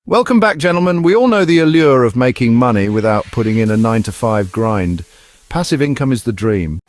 Welcome back, gentlemen. We all know the allure of making money without putting in a 9-to-5 grind. Passive income is the dream.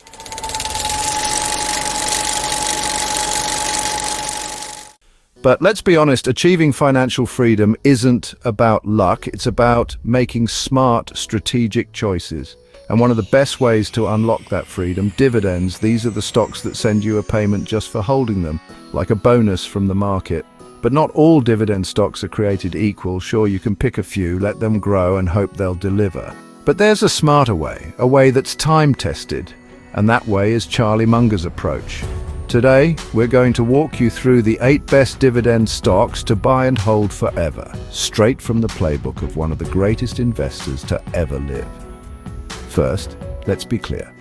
But let's be honest, achieving financial freedom isn't about luck. It's about making smart, strategic choices. And one of the best ways to unlock that freedom, dividends. These are the stocks that send you a payment just for holding them, like a bonus from the market. But not all dividend stocks are created equal. Sure, you can pick a few, let them grow and hope they'll deliver. But there's a smarter way, a way that's time-tested. And that way is Charlie Munger's approach. Today, we're going to walk you through the 8 best dividend stocks to buy and hold forever, straight from the playbook of one of the greatest investors to ever live. First, let's be clear.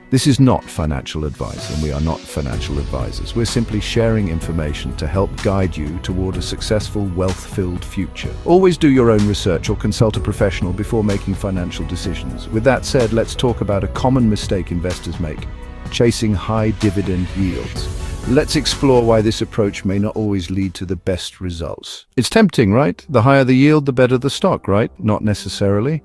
This is not financial advice, and we are not financial advisors. We're simply sharing information to help guide you toward a successful, wealth-filled future. Always do your own research or consult a professional before making financial decisions. With that said, let's talk about a common mistake investors make: chasing high dividend yields. Let's explore why this approach may not always lead to the best results. It's tempting, right? The higher the yield, the better the stock, right? Not necessarily.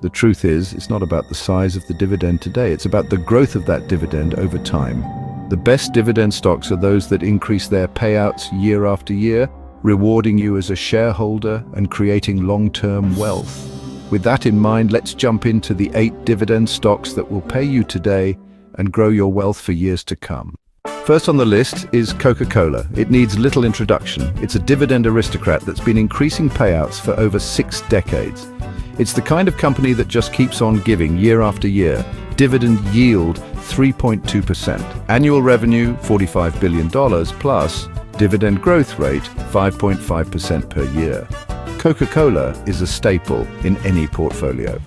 The truth is, it's not about the size of the dividend today, it's about the growth of that dividend over time. The best dividend stocks are those that increase their payouts year after year, rewarding you as a shareholder and creating long-term wealth. With that in mind, let's jump into the 8 dividend stocks that will pay you today and grow your wealth for years to come. First on the list is Coca-Cola. It needs little introduction. It's a dividend aristocrat that's been increasing payouts for over 6 decades. It's the kind of company that just keeps on giving year after year. Dividend yield 3.2%. Annual revenue $45 billion plus. Dividend growth rate 5.5% per year. Coca-Cola is a staple in any portfolio.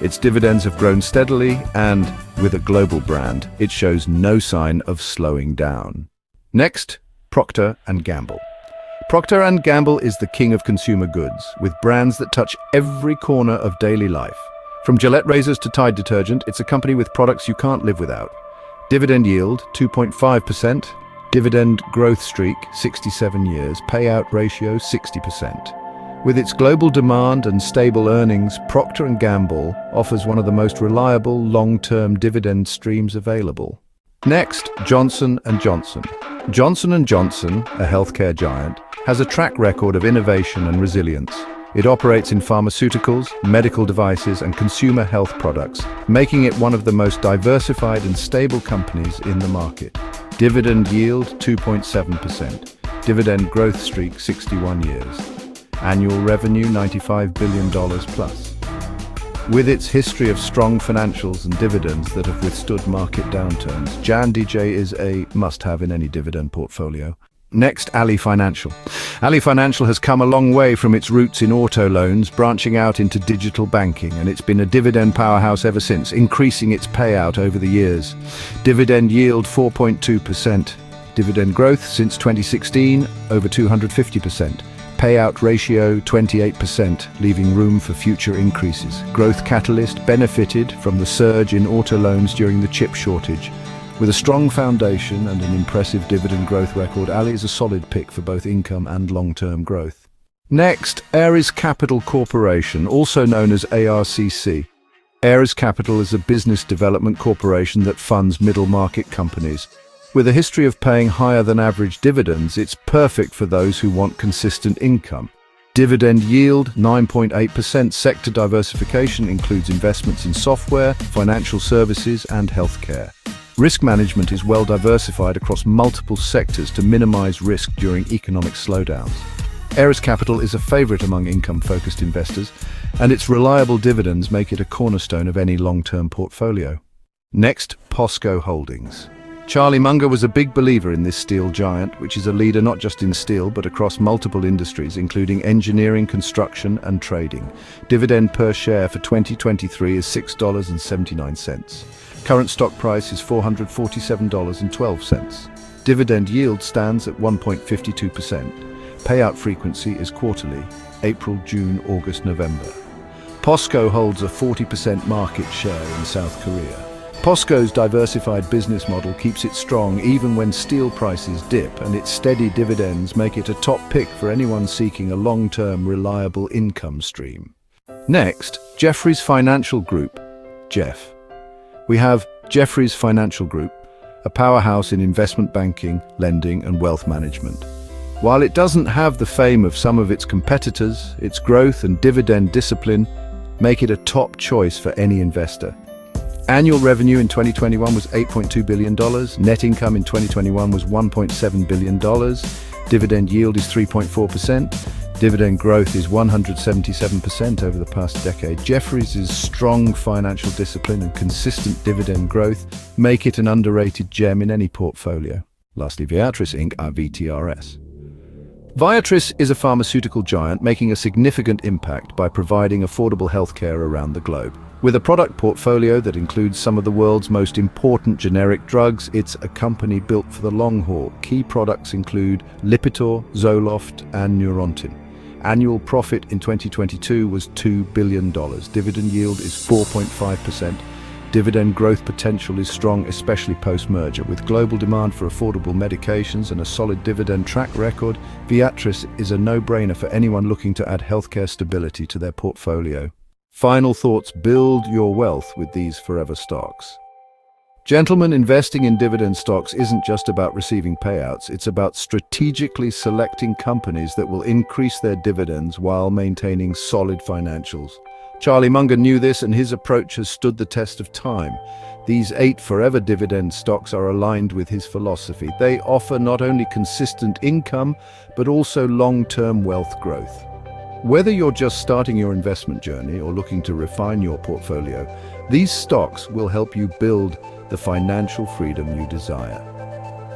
Its dividends have grown steadily, and with a global brand, it shows no sign of slowing down. Next, Procter Gamble. Procter & Gamble is the king of consumer goods, with brands that touch every corner of daily life. From Gillette razors to Tide detergent, it's a company with products you can't live without. Dividend yield, 2.5%. Dividend growth streak, 67 years. Payout ratio, 60%. With its global demand and stable earnings, Procter & Gamble offers one of the most reliable long-term dividend streams available. Next, Johnson & Johnson. Johnson & Johnson, a healthcare giant, has a track record of innovation and resilience. It operates in pharmaceuticals, medical devices, and consumer health products, making it one of the most diversified and stable companies in the market. Dividend yield 2.7%. Dividend growth streak 61 years. Annual revenue $95 billion plus. With its history of strong financials and dividends that have withstood market downturns, Jan.DJ is a must-have in any dividend portfolio. Next, Ali Financial. Ali Financial has come a long way from its roots in auto loans, branching out into digital banking, and it's been a dividend powerhouse ever since, increasing its payout over the years. Dividend yield 4.2%. Dividend growth since 2016, over 250%. Payout ratio 28%, leaving room for future increases. Growth catalyst benefited from the surge in auto loans during the chip shortage. With a strong foundation and an impressive dividend growth record, Ali is a solid pick for both income and long-term growth. Next, Ares Capital Corporation, also known as ARCC. Ares Capital is a business development corporation that funds middle-market companies. With a history of paying higher than average dividends, it's perfect for those who want consistent income. Dividend yield 9.8%. Sector diversification includes investments in software, financial services, and healthcare. Risk management is well diversified across multiple sectors to minimize risk during economic slowdowns. Ares Capital is a favorite among income-focused investors, and its reliable dividends make it a cornerstone of any long-term portfolio. Next, POSCO Holdings. Charlie Munger was a big believer in this steel giant, which is a leader not just in steel but across multiple industries, including engineering, construction, and trading. Dividend per share for 2023 is $6.79. Current stock price is $447.12. Dividend yield stands at 1.52%. Payout frequency is quarterly, April, June, August, November. POSCO holds a 40% market share in South Korea. POSCO's diversified business model keeps it strong even when steel prices dip, and its steady dividends make it a top pick for anyone seeking a long-term, reliable income stream. Next, Jefferies Financial Group, JEF. We have Jefferies Financial Group, a powerhouse in investment banking, lending, and wealth management. While it doesn't have the fame of some of its competitors, its growth and dividend discipline make it a top choice for any investor. Annual revenue in 2021 was $8.2 billion. Net income in 2021 was $1.7 billion. Dividend yield is 3.4%. Dividend growth is 177% over the past decade. Jefferies' strong financial discipline and consistent dividend growth make it an underrated gem in any portfolio. Lastly, Viatris Inc, our VTRS. Viatris is a pharmaceutical giant making a significant impact by providing affordable healthcare around the globe. With a product portfolio that includes some of the world's most important generic drugs, it's a company built for the long haul. Key products include Lipitor, Zoloft, and Neurontin. Annual profit in 2022 was $2 billion. Dividend yield is 4.5%. Dividend growth potential is strong, especially post-merger. With global demand for affordable medications and a solid dividend track record, Viatris is a no-brainer for anyone looking to add healthcare stability to their portfolio. Final thoughts: build your wealth with these forever stocks. Gentlemen, investing in dividend stocks isn't just about receiving payouts, it's about strategically selecting companies that will increase their dividends while maintaining solid financials. Charlie Munger knew this, and his approach has stood the test of time. These 8 forever dividend stocks are aligned with his philosophy. They offer not only consistent income, but also long-term wealth growth. Whether you're just starting your investment journey or looking to refine your portfolio, these stocks will help you build the financial freedom you desire.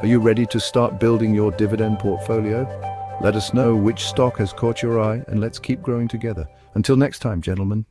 Are you ready to start building your dividend portfolio? Let us know which stock has caught your eye, and let's keep growing together. Until next time, gentlemen.